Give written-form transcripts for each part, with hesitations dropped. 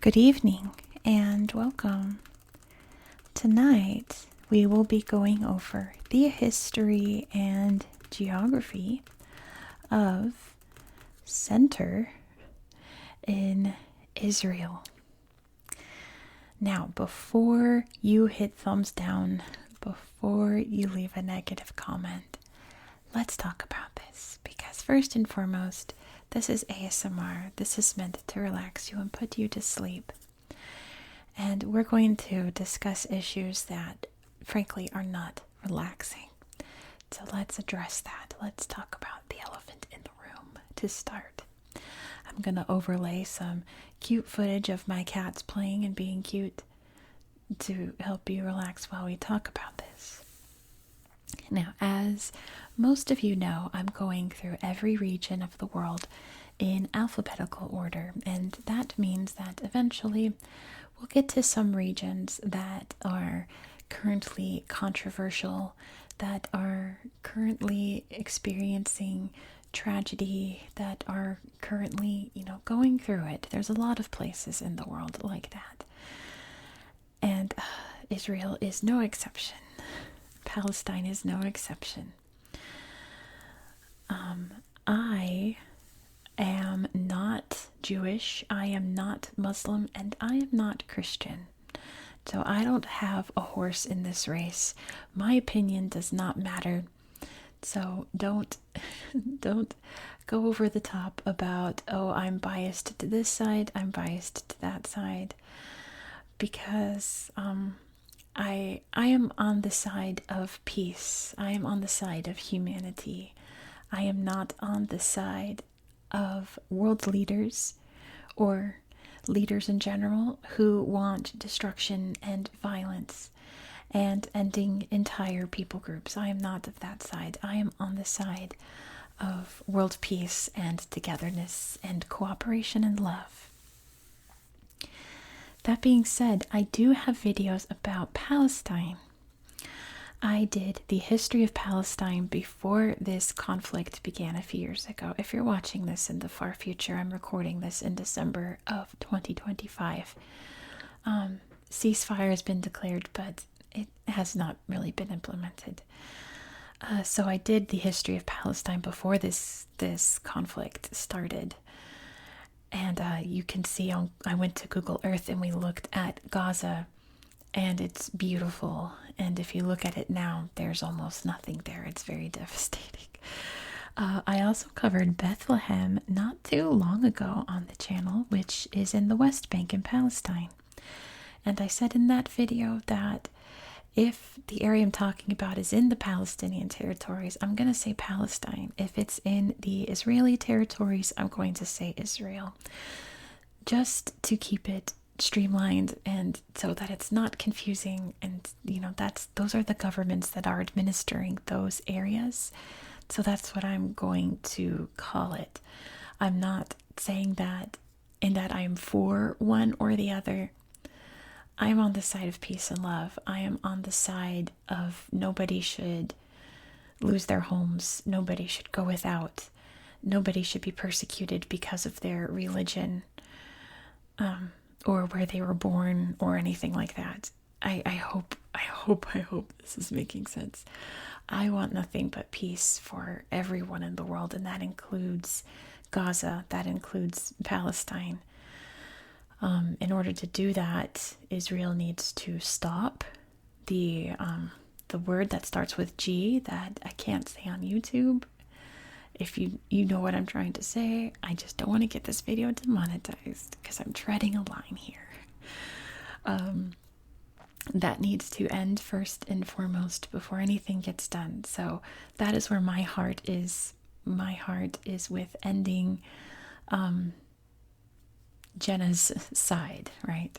Good evening and welcome. Tonight we will be going over the history and geography of center in Israel. Now, before you hit thumbs down, before you leave a negative comment, let's talk about this because first and foremost, this is ASMR. This is meant to relax you and put you to sleep. And we're going to discuss issues that, frankly, are not relaxing. So let's address that. Let's talk about the elephant in the room to start. I'm going to overlay some cute footage of my cats playing and being cute to help you relax while we talk about this. Now, as most of you know, I'm going through every region of the world in alphabetical order, and that means that eventually we'll get to some regions that are currently controversial, that are currently experiencing tragedy, that are currently, going through it. There's a lot of places in the world like that. And Israel is no exception. Palestine is no exception. I am not Jewish, I am not Muslim, and I am not Christian. So I don't have a horse in this race. My opinion does not matter. So don't go over the top about, oh, I'm biased to this side, I'm biased to that side. Because I am on the side of peace. I am on the side of humanity. I am not on the side of world leaders or leaders in general who want destruction and violence and ending entire people groups. I am not of that side. I am on the side of world peace and togetherness and cooperation and love. That being said, I do have videos about Palestine. I did the history of Palestine before this conflict began a few years ago. If you're watching this in the far future, I'm recording this in December of 2025. Ceasefire has been declared, but it has not really been implemented. So I did the history of Palestine before this conflict started. And you can see I went to Google Earth and we looked at Gaza, and it's beautiful. And if you look at it now, there's almost nothing there. It's very devastating. I also covered Bethlehem not too long ago on the channel, which is in the West Bank in Palestine. And I said in that video that if the area I'm talking about is in the Palestinian territories, I'm going to say Palestine. If it's in the Israeli territories, I'm going to say Israel. Just to keep it streamlined and so that it's not confusing. And, those are the governments that are administering those areas. So that's what I'm going to call it. I'm not saying that in that I'm for one or the other. I'm on the side of peace and love. I am on the side of nobody should lose their homes. Nobody should go without. Nobody should be persecuted because of their religion, or where they were born or anything like that. I hope this is making sense. I want nothing but peace for everyone in the world, and that includes Gaza, that includes Palestine. In order to do that, Israel needs to stop the word that starts with G that I can't say on YouTube. If you know what I'm trying to say, I just don't want to get this video demonetized because I'm treading a line here. That needs to end first and foremost before anything gets done. So that is where my heart is. My heart is with ending Jenna's side, right?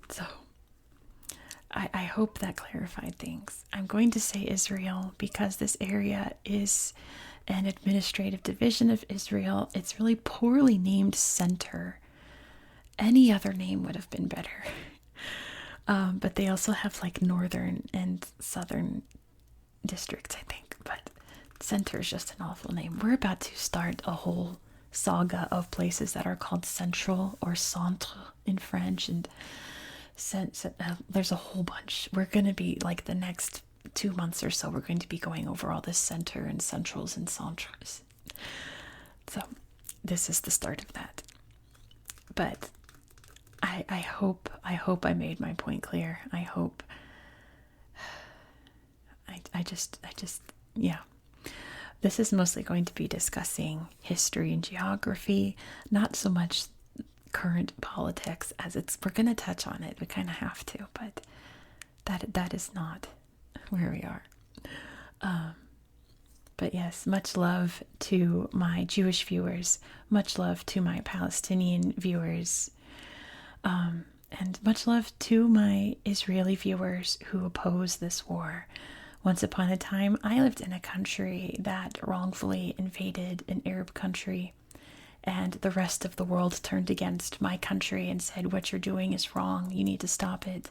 So I hope that clarified things. I'm going to say Israel because this area is an administrative division of Israel. It's really poorly named center. Any other name would have been better. But they also have like northern and southern districts, I think. But center is just an awful name. We're about to start a whole saga of places that are called Central or Centre in French, and there's a whole bunch. We're going to be like the next 2 months or so, we're going to be going over all this center and centrals and centres. So this is the start of that. But I hope I made my point clear. I hope I just yeah. This is mostly going to be discussing history and geography, not so much current politics as we're going to touch on it. We kind of have to, but that is not where we are. But yes, much love to my Jewish viewers, much love to my Palestinian viewers, and much love to my Israeli viewers who oppose this war. Once upon a time, I lived in a country that wrongfully invaded an Arab country, and the rest of the world turned against my country and said, what you're doing is wrong, you need to stop it.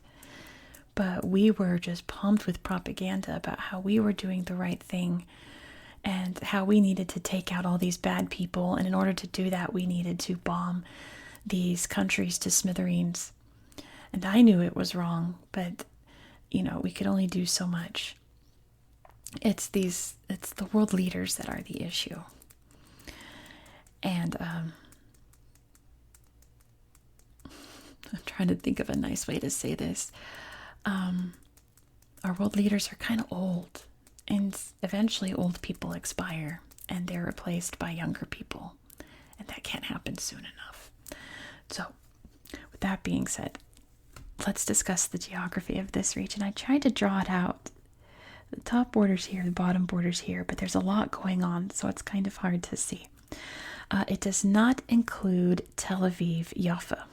But we were just pumped with propaganda about how we were doing the right thing and how we needed to take out all these bad people. And in order to do that, we needed to bomb these countries to smithereens. And I knew it was wrong, but, we could only do so much. It's the world leaders that are the issue. And I'm trying to think of a nice way to say this. Our world leaders are kind of old, and eventually old people expire and they're replaced by younger people, and that can't happen soon enough. So with that being said, let's discuss the geography of this region. I tried to draw it out. The top border's here, the bottom border's here, but there's a lot going on, so it's kind of hard to see. It does not include Tel Aviv, Jaffa.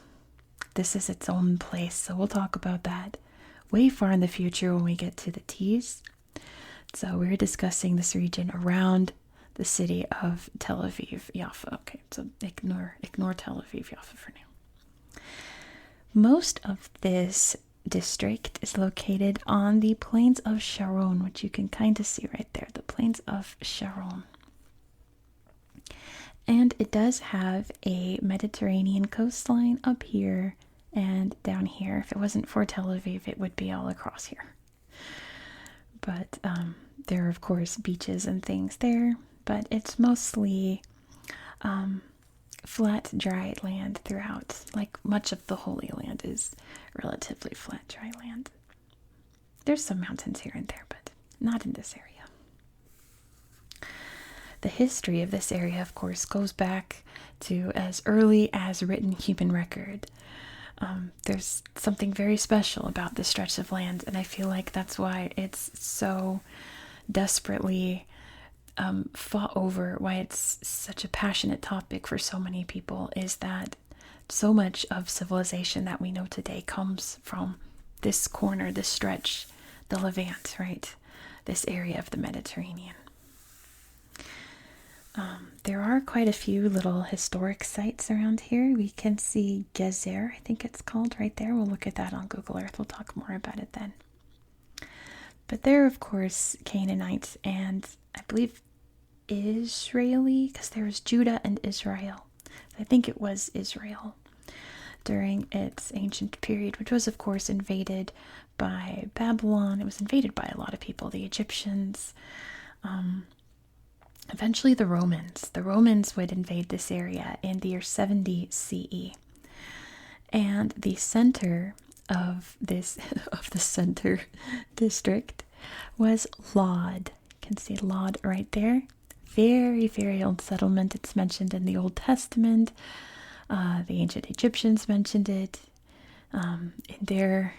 This is its own place, so we'll talk about that way far in the future when we get to the T's. So we're discussing this region around the city of Tel Aviv, Jaffa. Okay, so ignore Tel Aviv, Jaffa for now. Most of this district is located on the plains of Sharon, which you can kind of see right there, the plains of Sharon. And it does have a Mediterranean coastline up here and down here. If it wasn't for Tel Aviv, it would be all across here. But there are, of course, beaches and things there, but it's mostly flat, dry land throughout. Like much of the Holy Land is relatively flat, dry land. There's some mountains here and there, but not in this area. The history of this area, of course, goes back to as early as written human record. There's something very special about this stretch of land, and I feel like that's why it's so desperately fought over, why it's such a passionate topic for so many people, is that so much of civilization that we know today comes from this corner, this stretch, the Levant, right? This area of the Mediterranean. There are quite a few little historic sites around here. We can see Gezer, I think it's called, right there. We'll look at that on Google Earth. We'll talk more about it then. But there are, of course, Canaanites and I believe Israeli, because there was Judah and Israel. I think it was Israel during its ancient period, which was, of course, invaded by Babylon. It was invaded by a lot of people, the Egyptians, eventually the Romans. The Romans would invade this area in the year 70 CE. And the center of this of the center district was Lod. You can see Lod right there. Very, very old settlement. It's mentioned in the Old Testament. The ancient Egyptians mentioned it in their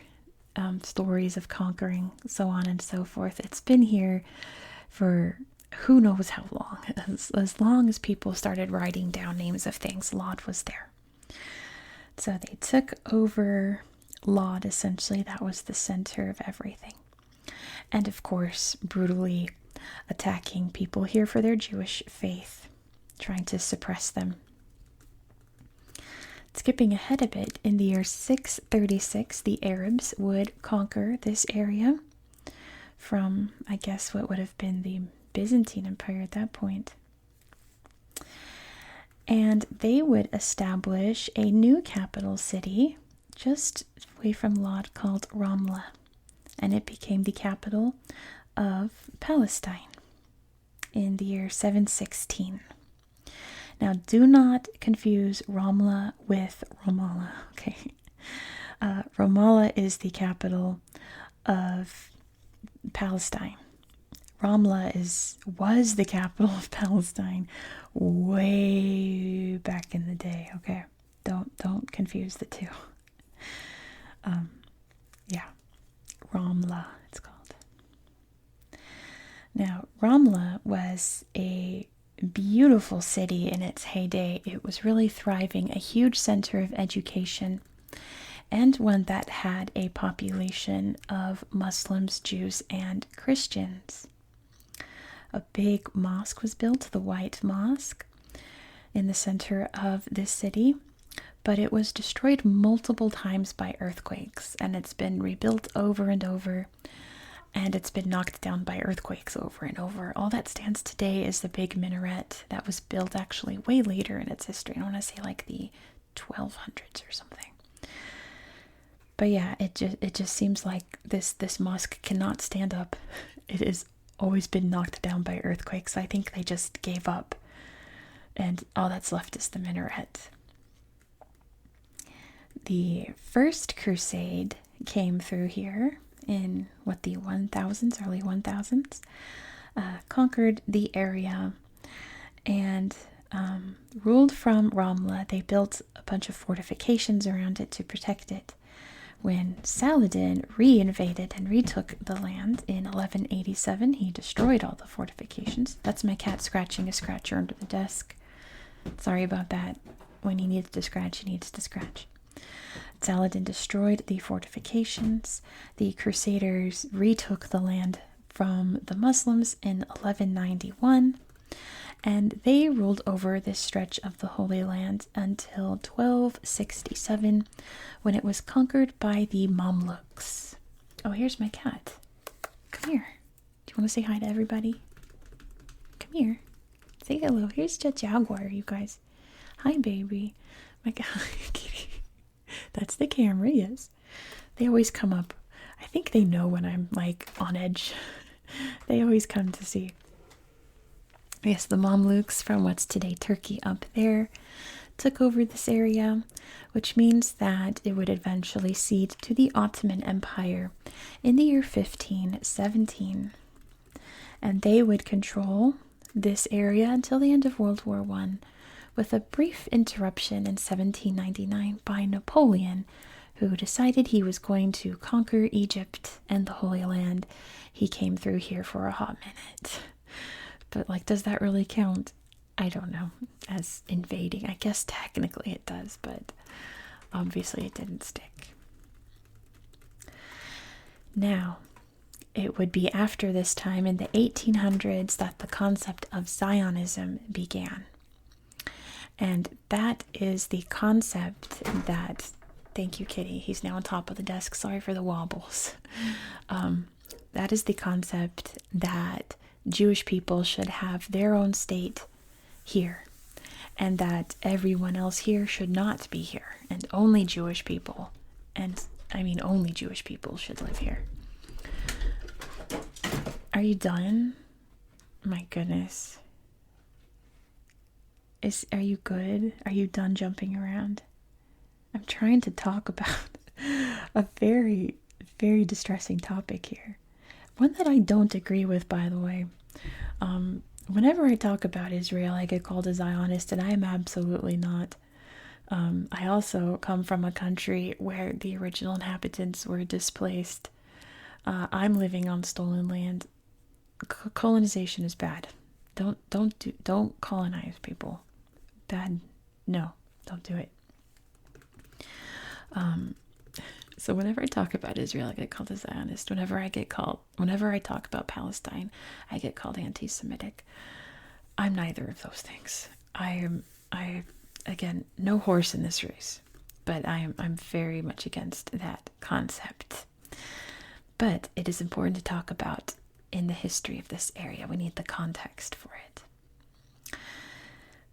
stories of conquering, so on and so forth. It's been here for who knows how long. As long as people started writing down names of things, Lod was there. So they took over Lod, essentially. That was the center of everything. And of course, brutally attacking people here for their Jewish faith, trying to suppress them. Skipping ahead a bit, in the year 636, the Arabs would conquer this area from, I guess, what would have been the Byzantine Empire at that point. And they would establish a new capital city just away from Lod called Ramla. And it became the capital of Palestine in the year 716. Now, do not confuse Ramla with Ramallah, okay? Ramallah is the capital of Palestine. Ramla was the capital of Palestine way back in the day, okay? Don't confuse the two. Yeah, Ramla it's called. Now, Ramla was a beautiful city in its heyday. It was really thriving, a huge center of education, and one that had a population of Muslims, Jews, and Christians. A big mosque was built, the White Mosque, in the center of this city, but it was destroyed multiple times by earthquakes, and it's been rebuilt over and over, and it's been knocked down by earthquakes over and over. All that stands today is the big minaret that was built actually way later in its history. I want to say like the 1200s or something. But yeah, it just seems like this mosque cannot stand up. It has always been knocked down by earthquakes. I think they just gave up, and all that's left is the minaret. The First Crusade came through here in the 1000s, early 1000s, conquered the area and ruled from Ramla. They built a bunch of fortifications around it to protect it. When Saladin re-invaded and retook the land in 1187, he destroyed all the fortifications. That's my cat scratching a scratcher under the desk. Sorry about that. When he needs to scratch, he needs to scratch. Saladin destroyed the fortifications. The Crusaders retook the land from the Muslims in 1191, and they ruled over this stretch of the Holy Land until 1267, when it was conquered by the Mamluks. Oh, here's my cat. Come here. Do you want to say hi to everybody? Come here. Say hello. Here's the jaguar, you guys. Hi, baby. My God. Kitty. That's the camera, yes. They always come up. I think they know when I'm like on edge. They always come to see. Yes, the Mamluks from what's today Turkey up there took over this area, which means that it would eventually cede to the Ottoman Empire in the year 1517. And they would control this area until the end of World War I, with a brief interruption in 1799 by Napoleon, who decided he was going to conquer Egypt and the Holy Land. He came through here for a hot minute. But, like, does that really count? I don't know. As invading. I guess technically it does, but obviously it didn't stick. Now, it would be after this time in the 1800s that the concept of Zionism began. And that is the concept that, thank you, Kitty, he's now on top of the desk, sorry for the wobbles. That is the concept that Jewish people should have their own state here, and that everyone else here should not be here, and only Jewish people, and I mean only Jewish people should live here. Are you done? My goodness. Are you good? Are you done jumping around? I'm trying to talk about a very, very distressing topic here. One that I don't agree with, by the way. Whenever I talk about Israel, I get called a Zionist, and I am absolutely not. I also come from a country where the original inhabitants were displaced. I'm living on stolen land. Colonization is bad. Don't colonize people. Bad. No, don't do it. So whenever I talk about Israel, I get called a Zionist. Whenever I talk about Palestine, I get called anti-Semitic. I'm neither of those things. Again, no horse in this race, but I'm very much against that concept. But it is important to talk about in the history of this area. We need the context for it.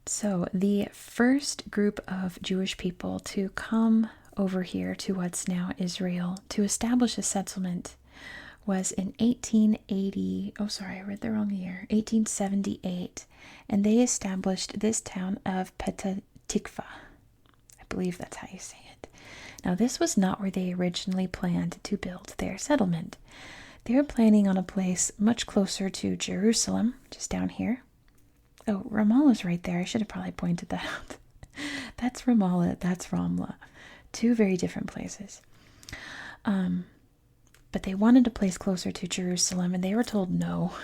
So the first group of Jewish people to come over here to what's now Israel to establish a settlement was in 1880. Oh, sorry, I read the wrong year. 1878. And they established this town of Petah Tikva. I believe that's how you say it. Now, this was not where they originally planned to build their settlement. They were planning on a place much closer to Jerusalem, just down here. Oh, Ramallah's right there. I should have probably pointed that out. That's Ramallah, that's Ramlah. Two very different places. But they wanted a place closer to Jerusalem, and they were told no.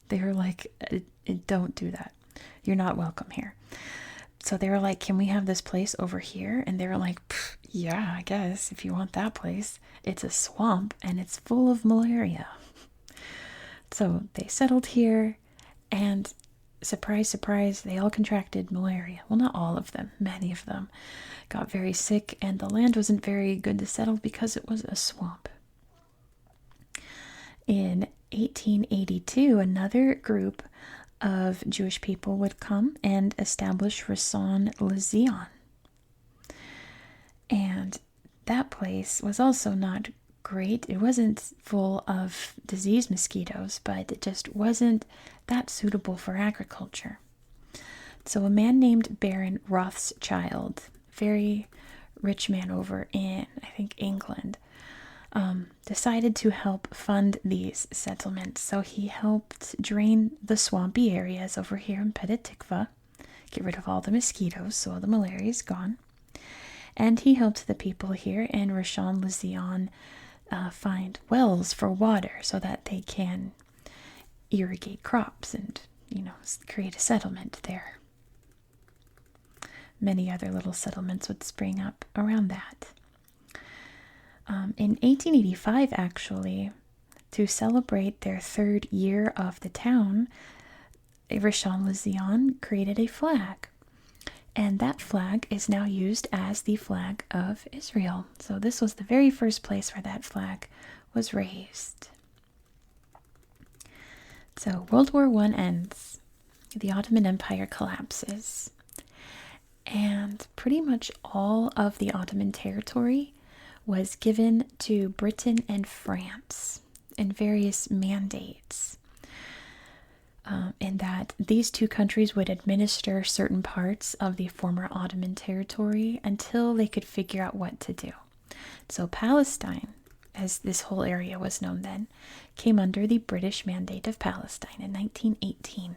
They were like, don't do that. You're not welcome here. So they were like, can we have this place over here? And they were like, yeah, I guess, if you want that place. It's a swamp, and it's full of malaria. So they settled here, and surprise, surprise, they all contracted malaria. Well, not all of them. Many of them got very sick, and the land wasn't very good to settle because it was a swamp. In 1882, another group of Jewish people would come and establish Rishon LeZion. And that place was also not great. It wasn't full of disease mosquitoes, but it just wasn't that suitable for agriculture. So a man named Baron Rothschild, very rich man over in, I think, England, decided to help fund these settlements. So he helped drain the swampy areas over here in Petah Tikva, get rid of all the mosquitoes so all the malaria is gone. And he helped the people here in Rishon LeZion find wells for water so that they can irrigate crops and, create a settlement there. Many other little settlements would spring up around that. In 1885, actually, to celebrate their third year of the town, Rishon LeZion created a flag. And that flag is now used as the flag of Israel. So this was the very first place where that flag was raised. So World War I ends. The Ottoman Empire collapses. And pretty much all of the Ottoman territory was given to Britain and France in various mandates. In that these two countries would administer certain parts of the former Ottoman territory until they could figure out what to do. So Palestine, as this whole area was known then, came under the British Mandate of Palestine in 1918.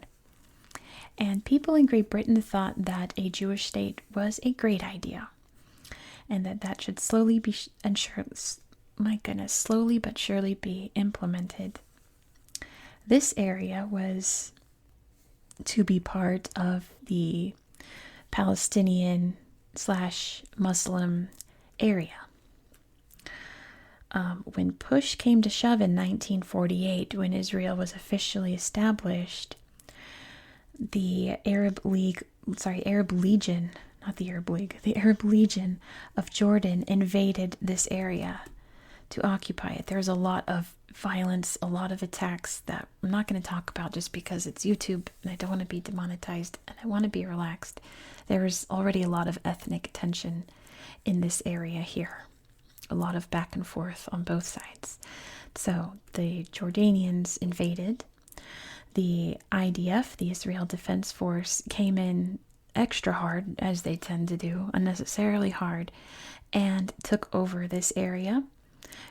And people in Great Britain thought that a Jewish state was a great idea, and that should slowly but surely be implemented. This area was to be part of the Palestinian/Muslim area. When push came to shove in 1948, when Israel was officially established, the Arab Legion of Jordan invaded this area to occupy it. There's a lot of violence, a lot of attacks that I'm not going to talk about just because it's YouTube and I don't want to be demonetized and I want to be relaxed. There's already a lot of ethnic tension in this area here. A lot of back and forth on both sides. So the Jordanians invaded. The IDF, the Israel Defense Force, came in extra hard, as they tend to do, unnecessarily hard, and took over this area,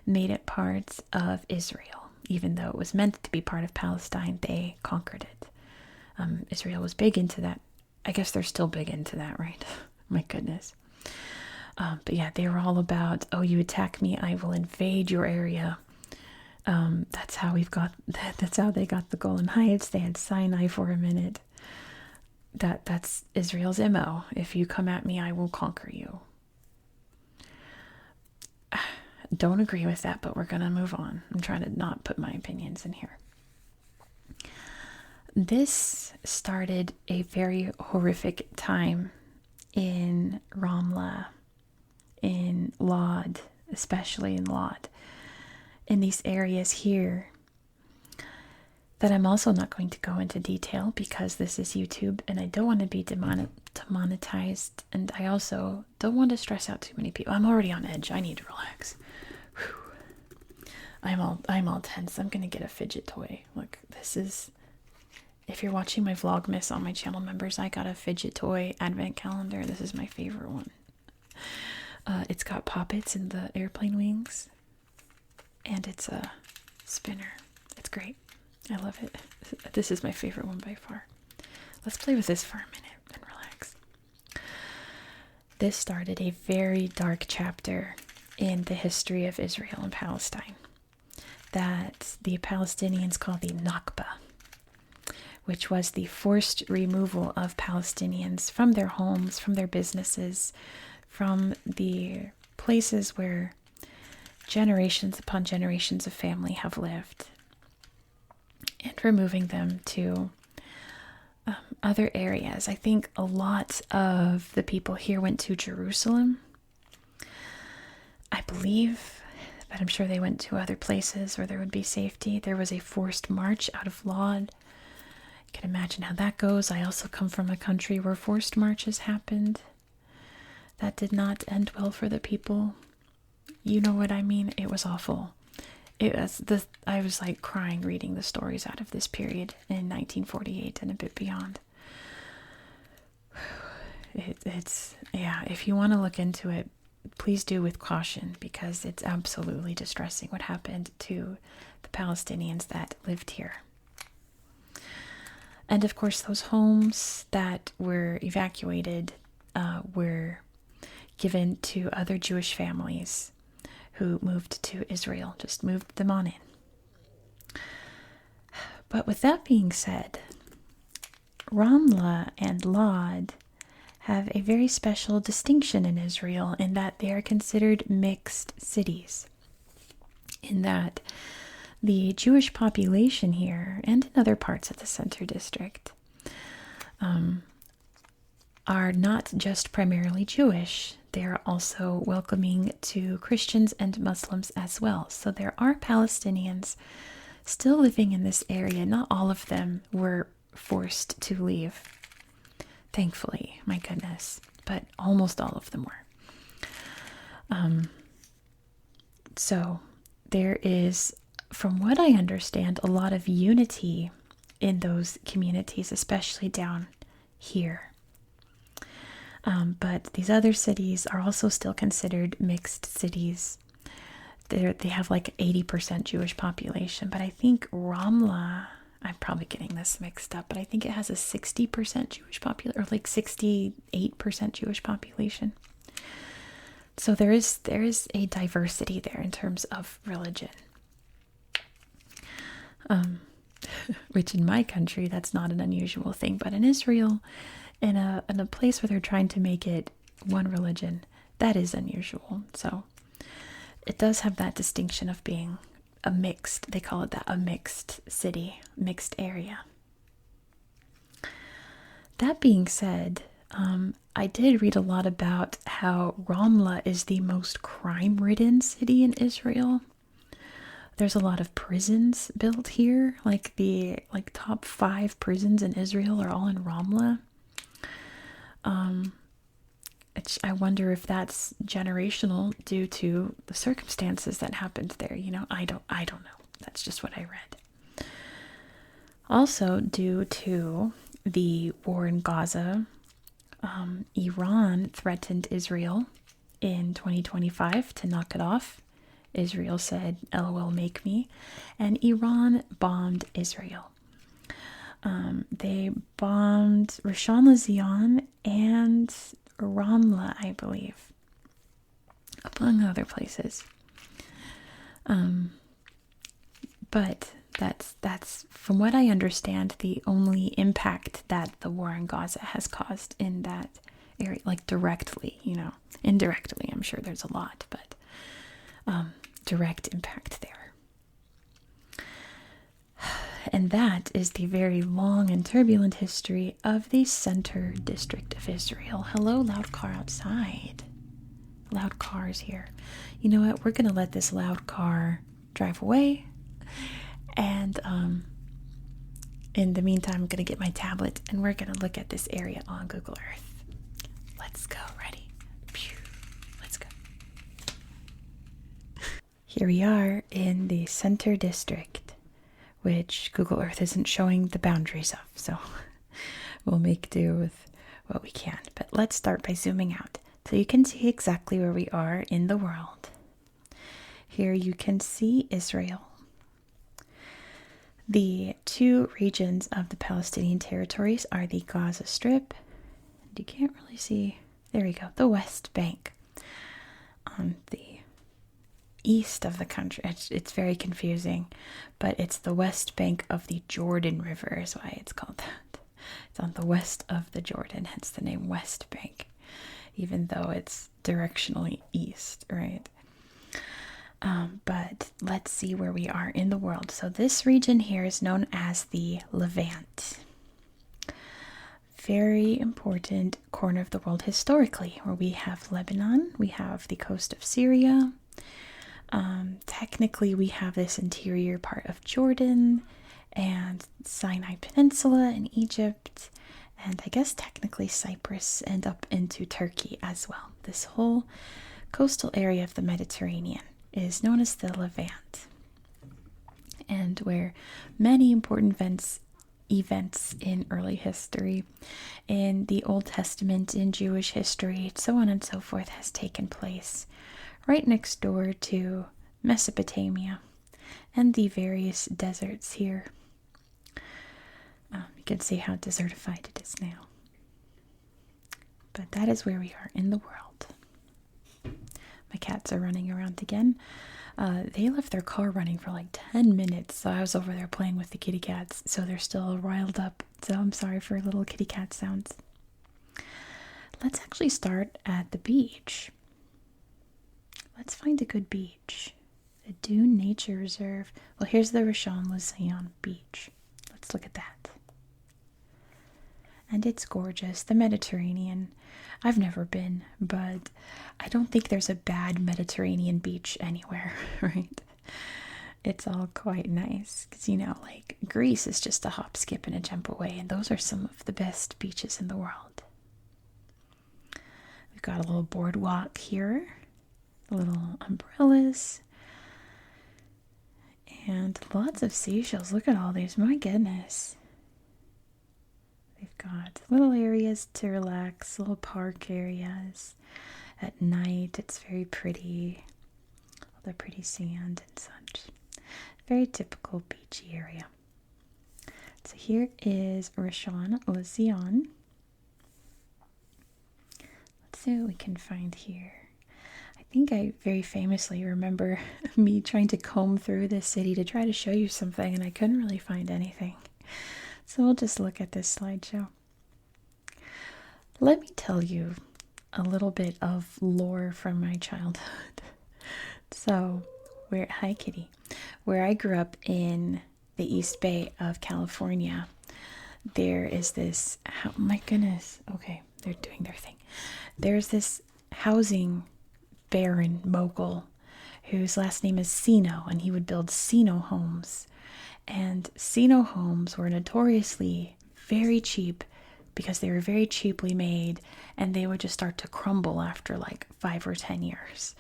made it part of Israel. Even though it was meant to be part of Palestine, they conquered it. Israel was big into that. I guess they're still big into that, right? My goodness. But yeah, they were all about, oh, you attack me, I will invade your area. That's how they got the Golan Heights. They had Sinai for a minute. That's Israel's MO. If you come at me, I will conquer you. Don't agree with that, but we're going to move on. I'm trying to not put my opinions in here. This started a very horrific time in Ramla, in Lod, especially in Lod. In these areas here, that I'm also not going to go into detail because this is YouTube and I don't want to be demonetized, and I also don't want to stress out too many people. I'm already on edge. I need to relax. Whew. I'm all tense. I'm gonna get a fidget toy. Look, this is, if you're watching my Vlogmas on my channel members, I got a fidget toy advent calendar. This is my favorite one. It's got poppets in the airplane wings, and it's a spinner. It's great. I love it. This is my favorite one by far. Let's play with this for a minute and relax. This started a very dark chapter in the history of Israel and Palestine that the Palestinians call the Nakba, which was the forced removal of Palestinians from their homes, from their businesses, from the places where generations upon generations of family have lived, and removing them to other areas. I think a lot of the people here went to Jerusalem, I believe, but I'm sure they went to other places where there would be safety. There was a forced march out of Lod. You can imagine how that goes. I also come from a country where forced marches happened. That did not end well for the people. You know what I mean? It was awful. I was like crying reading the stories out of this period in 1948 and a bit beyond. Yeah, if you want to look into it, please do with caution, because it's absolutely distressing what happened to the Palestinians that lived here. And of course, those homes that were evacuated were given to other Jewish families who moved to Israel, just moved them on in. But with that being said, Ramla and Lod have a very special distinction in Israel in that they are considered mixed cities, in that the Jewish population here and in other parts of the Center District are not just primarily Jewish. They are also welcoming to Christians and Muslims as well. So there are Palestinians still living in this area. Not all of them were forced to leave, thankfully, my goodness, but almost all of them were. So there is, from what I understand, a lot of unity in those communities, especially down here. But these other cities are also still considered mixed cities. They have like 80% Jewish population, but I think Ramla, I'm probably getting this mixed up, but I think it has a 60% Jewish population, or like 68% Jewish population. So there is a diversity there in terms of religion. Which in my country, that's not an unusual thing, but in Israel, in a place where they're trying to make it one religion, that is unusual. So it does have that distinction of being a mixed, they call it that, a mixed city, mixed area. That being said, I did read a lot about how Ramla is the most crime-ridden city in Israel. There's a lot of prisons built here, like the top 5 prisons in Israel are all in Ramla. I wonder if that's generational due to the circumstances that happened there. You know, I don't know. That's just what I read. Also, due to the war in Gaza, Iran threatened Israel in 2025 to knock it off. Israel said, "LOL, make me," and Iran bombed Israel. They bombed Rishon LeZion and Ramla, I believe, among other places. But that's from what I understand, the only impact that the war in Gaza has caused in that area, like directly, you know, indirectly, I'm sure there's a lot, but direct impact there. And that is the very long and turbulent history of the Center District of Israel. Hello, loud car outside. Loud cars here. You know what? We're going to let this loud car drive away. And in the meantime, I'm going to get my tablet and we're going to look at this area on Google Earth. Let's go. Ready? Pew. Let's go. Here we are in the center district, which Google Earth isn't showing the boundaries of, so we'll make do with what we can. But let's start by zooming out so you can see exactly where we are in the world. Here you can see Israel. The two regions of the Palestinian territories are the Gaza Strip. You can't really see, there we go, the West Bank on the east of the country. It's very confusing, but it's the West Bank of the Jordan River is why it's called that. It's on the west of the Jordan, hence the name West Bank, even though it's directionally east, right? But let's see where we are in the world. So this region here is known as the Levant. Very important corner of the world historically, where we have Lebanon, we have the coast of Syria. Technically, we have this interior part of Jordan and Sinai Peninsula in Egypt, and I guess technically Cyprus and up into Turkey as well. This whole coastal area of the Mediterranean is known as the Levant, and where many important events in early history, in the Old Testament, in Jewish history, so on and so forth, has taken place right next door to Mesopotamia and the various deserts here. You can see how desertified it is now. But that is where we are in the world. My cats are running around again. They left their car running for like 10 minutes, so I was over there playing with the kitty cats, so they're still riled up. So I'm sorry for little kitty cat sounds. Let's actually start at the beach. Let's find a good beach. The Dune Nature Reserve. Well, here's the Rishon LeZion beach. Let's look at that. And it's gorgeous. The Mediterranean. I've never been, but I don't think there's a bad Mediterranean beach anywhere, right? It's all quite nice. Because, like Greece is just a hop, skip, and a jump away, and those are some of the best beaches in the world. We've got a little boardwalk here, little umbrellas, and lots of seashells. Look at all these. My goodness. They've got little areas to relax, little park areas. At night, it's very pretty. All the pretty sand and such. Very typical beachy area. So here is Rishon LeZion. Let's see what we can find here. I think I very famously remember me trying to comb through this city to try to show you something, and I couldn't really find anything. So we'll just look at this slideshow. Let me tell you a little bit of lore from my childhood. So, hi kitty. Where I grew up in the East Bay of California, there is this, oh my goodness, okay, they're doing their thing. There's this housing baron mogul whose last name is Sino, and he would build Sino homes. And Sino homes were notoriously very cheap because they were very cheaply made, and they would just start to crumble after like 5 or 10 years.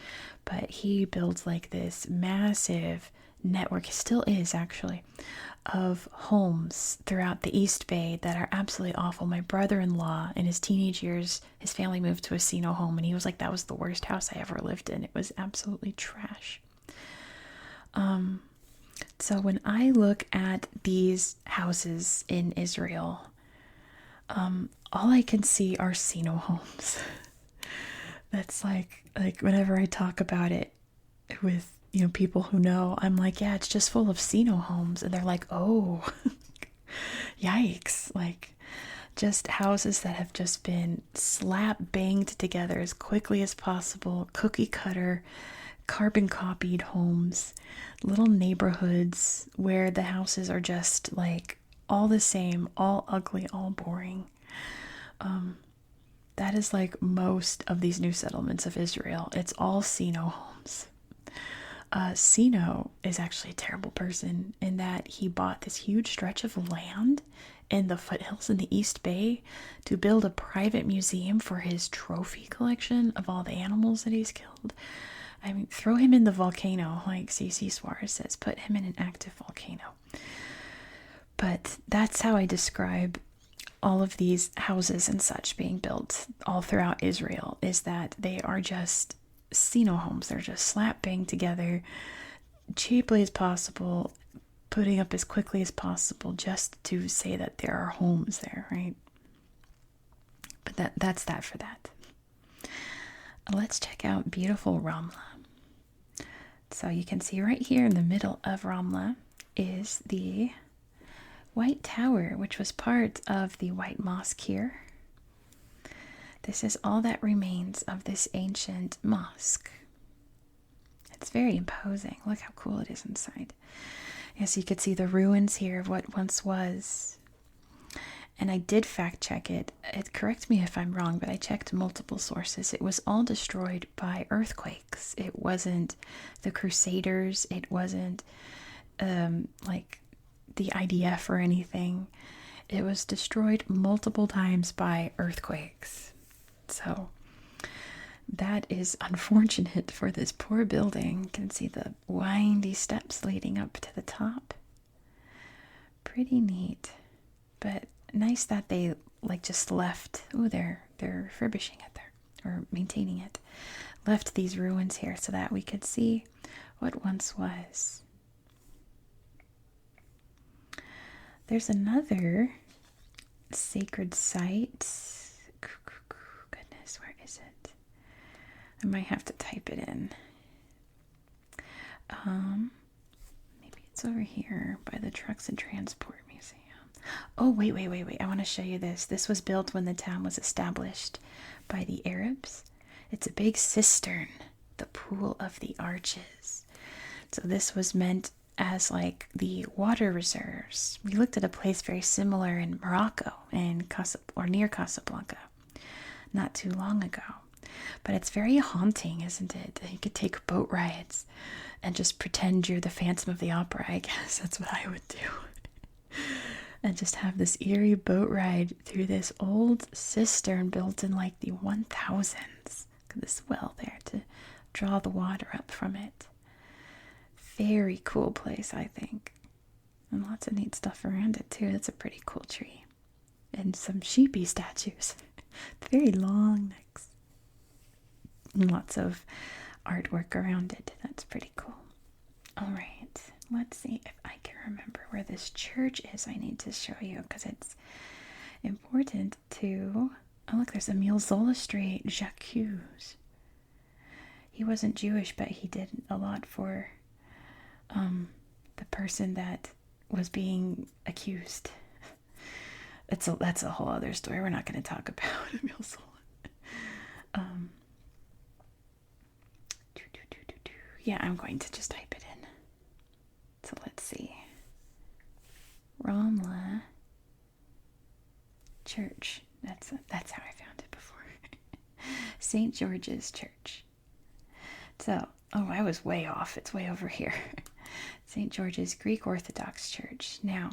But he builds like this massive network, still is actually, of homes throughout the East Bay that are absolutely awful. My brother-in-law, in his teenage years, his family moved to a Sino home, and he was like, that was the worst house I ever lived in. It was absolutely trash. So when I look at these houses in Israel, all I can see are Sino homes. That's like whenever I talk about it with, people who know, I'm like, yeah, it's just full of Sino homes. And they're like, oh, yikes. Like, just houses that have just been slap banged together as quickly as possible, cookie cutter, carbon copied homes, little neighborhoods where the houses are just like all the same, all ugly, all boring. That is like most of these new settlements of Israel. It's all Sino homes. Sino is actually a terrible person in that he bought this huge stretch of land in the foothills in the East Bay to build a private museum for his trophy collection of all the animals that he's killed. I mean, throw him in the volcano, like C.C. Suarez says, put him in an active volcano. But that's how I describe all of these houses and such being built all throughout Israel, is that they are just Sino homes. They're just slap bang together, cheaply as possible, putting up as quickly as possible just to say that there are homes there, right? But that's that for that. Let's check out beautiful Ramla. So you can see right here in the middle of Ramla is the White Tower, which was part of the White Mosque here. This is all that remains of this ancient mosque. It's very imposing. Look how cool it is inside. Yes, you could see the ruins here of what once was. And I did fact check it. Correct me if I'm wrong, but I checked multiple sources. It was all destroyed by earthquakes. It wasn't the Crusaders. It wasn't like the IDF or anything. It was destroyed multiple times by earthquakes. So that is unfortunate for this poor building. You can see the windy steps leading up to the top. Pretty neat. But nice that they like just left. Oh, they're refurbishing it there, or maintaining it. Left these ruins here so that we could see what once was. There's another sacred site. Goodness, where is it? I might have to type it in. Maybe it's over here by the Trucks and Transport Museum. Oh, wait. I want to show you this. This was built when the town was established by the Arabs. It's a big cistern, the Pool of the Arches. So this was meant as like the water reserves. We looked at a place very similar in Morocco, or near Casablanca, not too long ago. But it's very haunting, isn't it? You could take boat rides and just pretend you're the Phantom of the Opera, I guess. That's what I would do. And just have this eerie boat ride through this old cistern built in like the 1000s. This well there to draw the water up from it. Very cool place, I think. And lots of neat stuff around it too. That's a pretty cool tree. And some sheepy statues. Very long necks. And lots of artwork around it. That's pretty cool. Alright, let's see if I can remember where this church is. I need to show you because it's important to... Oh, look, there's Emile Zola Street, Jacques. He wasn't Jewish, but he did a lot for the person that was being accused. That's a whole other story. We're not going to talk about Emile Zola. Yeah, I'm going to just type it in. So let's see. Ramla Church. That's how I found it before. St. George's Church. So, oh, I was way off. It's way over here. St. George's Greek Orthodox Church. Now,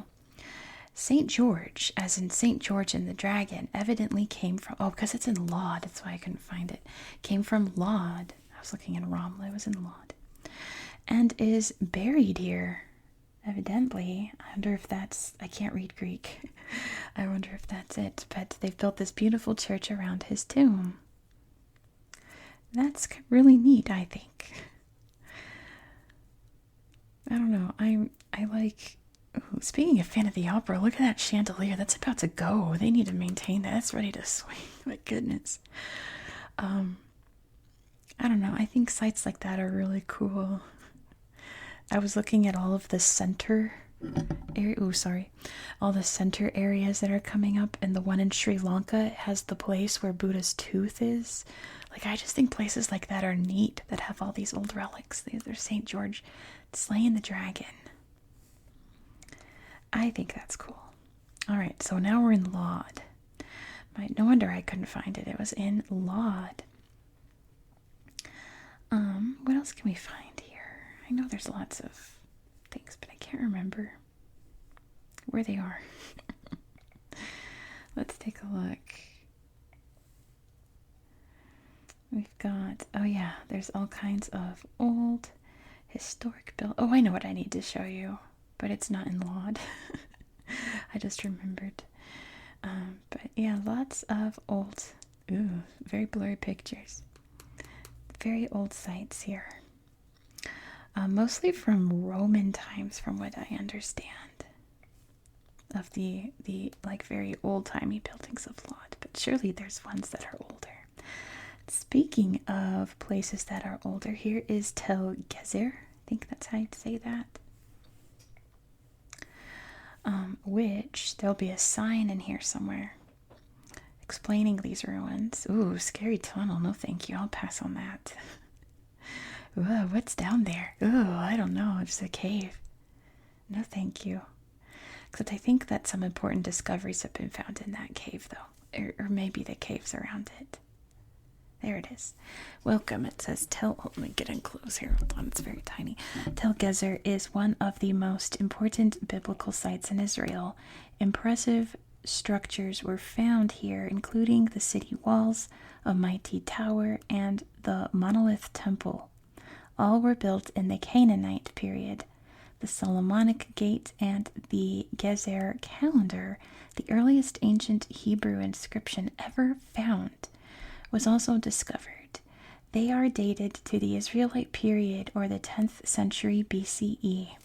St. George, as in St. George and the Dragon, evidently came from... Oh, because it's in Laud. That's why I couldn't find it. Came from Laud. I was looking in Ramla. It was in Laud. And is buried here, evidently. I wonder if that's... I can't read Greek. I wonder if that's it. But they've built this beautiful church around his tomb. That's really neat, I think. I don't know. I like... Ooh, speaking of Fan of the Opera, look at that chandelier. That's about to go. They need to maintain that. It's ready to swing. My goodness. I don't know. I think sites like that are really cool. I was looking at all of the center area. Oh, sorry. All the center areas that are coming up, and the one in Sri Lanka has the place where Buddha's tooth is. Like, I just think places like that are neat that have all these old relics. These are St. George slaying the dragon. I think that's cool. All right, so now we're in Laud. No wonder I couldn't find it. It was in Laud. What else can we find here? I know there's lots of things, but I can't remember where they are. Let's take a look. We've got, oh yeah, there's all kinds of old historic build. Oh, I know what I need to show you, but it's not in Laud. I just remembered. But yeah, lots of old, very blurry pictures. Very old sites here. Mostly from Roman times, from what I understand. Of the like very old-timey buildings of Laud. But surely there's ones that are older. Speaking of places that are older, here is Tel Gezer. I think that's how you'd say that. Which there'll be a sign in here somewhere explaining these ruins. Ooh, scary tunnel. No thank you. I'll pass on that. Ooh, what's down there? Ooh, I don't know. It's a cave. No thank you. Except I think that some important discoveries have been found in that cave, though. Or maybe the caves around it. There it is. Welcome. It says let me get in close here. Hold on, it's very tiny. Tel Gezer is one of the most important biblical sites in Israel. Impressive structures were found here, including the city walls, a mighty tower, and the monolith temple. All were built in the Canaanite period. The Solomonic Gate and the Gezer calendar, the earliest ancient Hebrew inscription ever found, was also discovered. They are dated to the Israelite period or the 10th century BCE.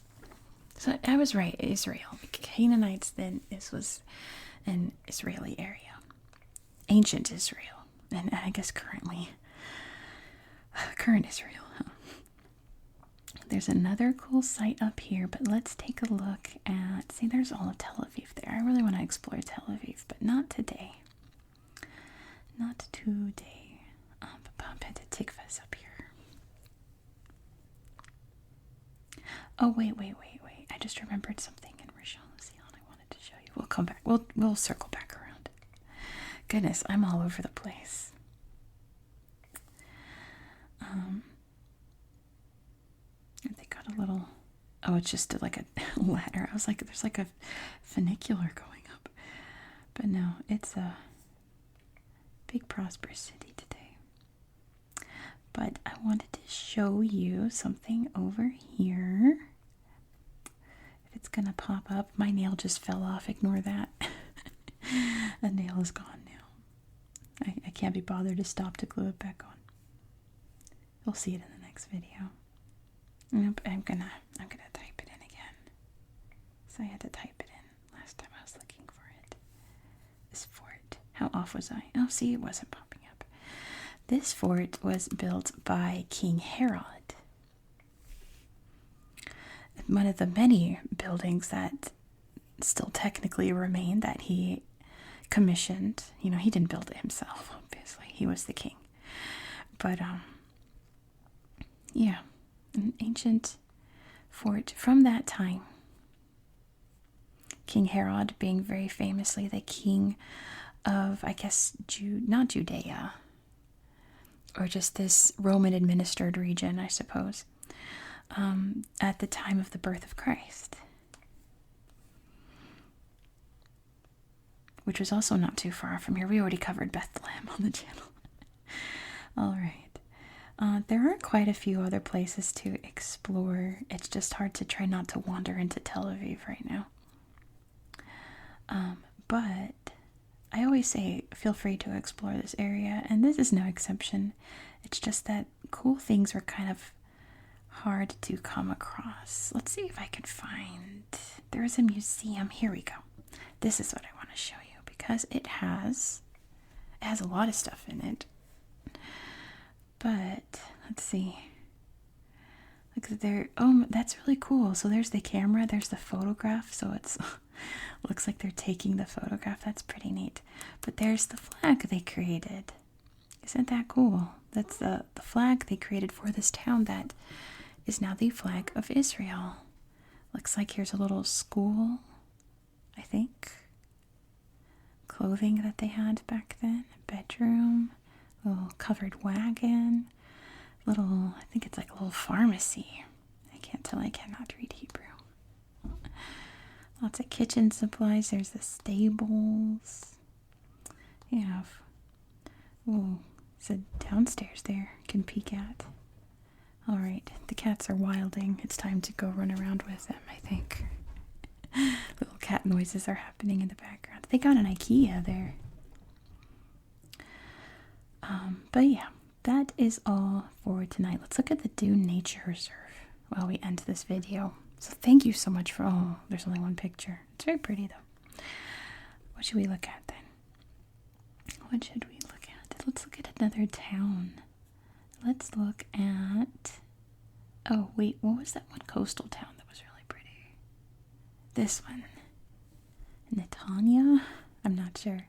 So I was right, Israel. Canaanites then, this was an Israeli area. Ancient Israel. And I guess current Israel. Huh? There's another cool site up here, but let's take a look at, see, there's all of Tel Aviv there. I really want to explore Tel Aviv, but not today. Not today. Tikva's up here. Oh, wait. I just remembered something in Rishon LeZion I wanted to show you. We'll come back. We'll circle back around. Goodness, I'm all over the place. They got a little, it's just like a ladder. I was like, there's like a funicular going up. But no, it's a big prosperous city today. But I wanted to show you something over here. If it's gonna pop up, my nail just fell off. Ignore that. The nail is gone now. I can't be bothered to stop to glue it back on. You'll see it in the next video. Nope, I'm gonna type it in again. So I had to type it in last time I was looking for it. This fort. How off was I? Oh, see, it wasn't popping up. This fort was built by King Herod. One of the many buildings that still technically remain that he commissioned. You know, he didn't build it himself, obviously. He was the king. But, yeah, an ancient fort from that time. King Herod being very famously the king of, I guess, not Judea, or just this Roman-administered region, I suppose, at the time of the birth of Christ, which was also not too far from here. We already covered Bethlehem on the channel. All right. There are quite a few other places to explore. It's just hard to try not to wander into Tel Aviv right now. But I always say feel free to explore this area, and this is no exception. It's just that cool things are kind of hard to come across. Let's see if I can find... There is a museum. Here we go. This is what I want to show you, because it has a lot of stuff in it. But let's see. Look there. Oh, that's really cool. So there's the camera, there's the photograph. So it's looks like they're taking the photograph. That's pretty neat. But there's the flag they created. Isn't that cool? That's the flag they created for this town that is now the flag of Israel. Looks like here's a little school, I think. Clothing that they had back then. A bedroom. A little covered wagon. I think it's like a little pharmacy. can't tell I cannot read Hebrew. Lots of kitchen supplies. There's the stables. You have, oh, it's a downstairs there. You can peek at. Alright, the cats are wilding. It's time to go run around with them, I think. Little cat noises are happening in the background. They got an IKEA there. But yeah, that is all for tonight. Let's look at the Dune Nature Reserve while we end this video. So thank you so much for, oh, there's only one picture. It's very pretty though. What should we look at then? What should we look at? Let's look at another town. Let's look at, oh wait, what was that one coastal town that was really pretty? This one. Netanya? I'm not sure.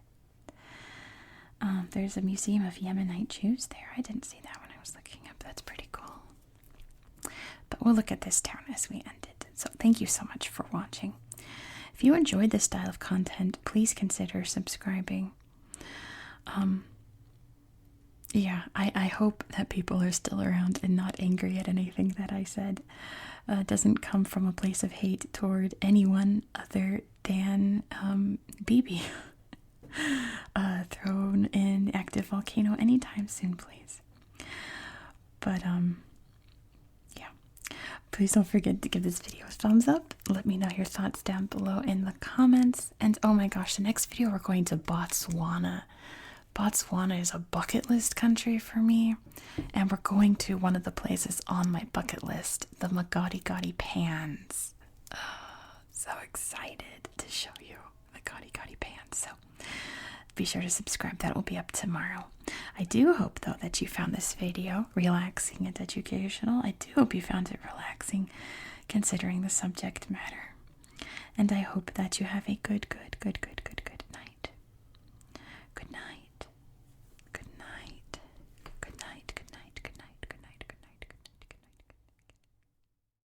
There's a museum of Yemenite Jews there. I didn't see that when I was looking up. That's pretty cool. But we'll look at this town as we end it. So thank you so much for watching. If you enjoyed this style of content, please consider subscribing. Yeah, I hope that people are still around and not angry at anything that I said. Doesn't come from a place of hate toward anyone other than BB. Thrown in active volcano anytime soon, please. But yeah, please don't forget to give this video a thumbs up. Let me know your thoughts down below in the comments. And oh my gosh, the next video we're going to Botswana. Botswana is a bucket list country for me, and we're going to one of the places on my bucket list, the Magadi Gadi Pans. So excited to show you Magadi Gadi Pans. So be sure to subscribe. That will be up tomorrow. I do hope, though, that you found this video relaxing and educational. I do hope you found it relaxing, considering the subject matter. And I hope that you have a good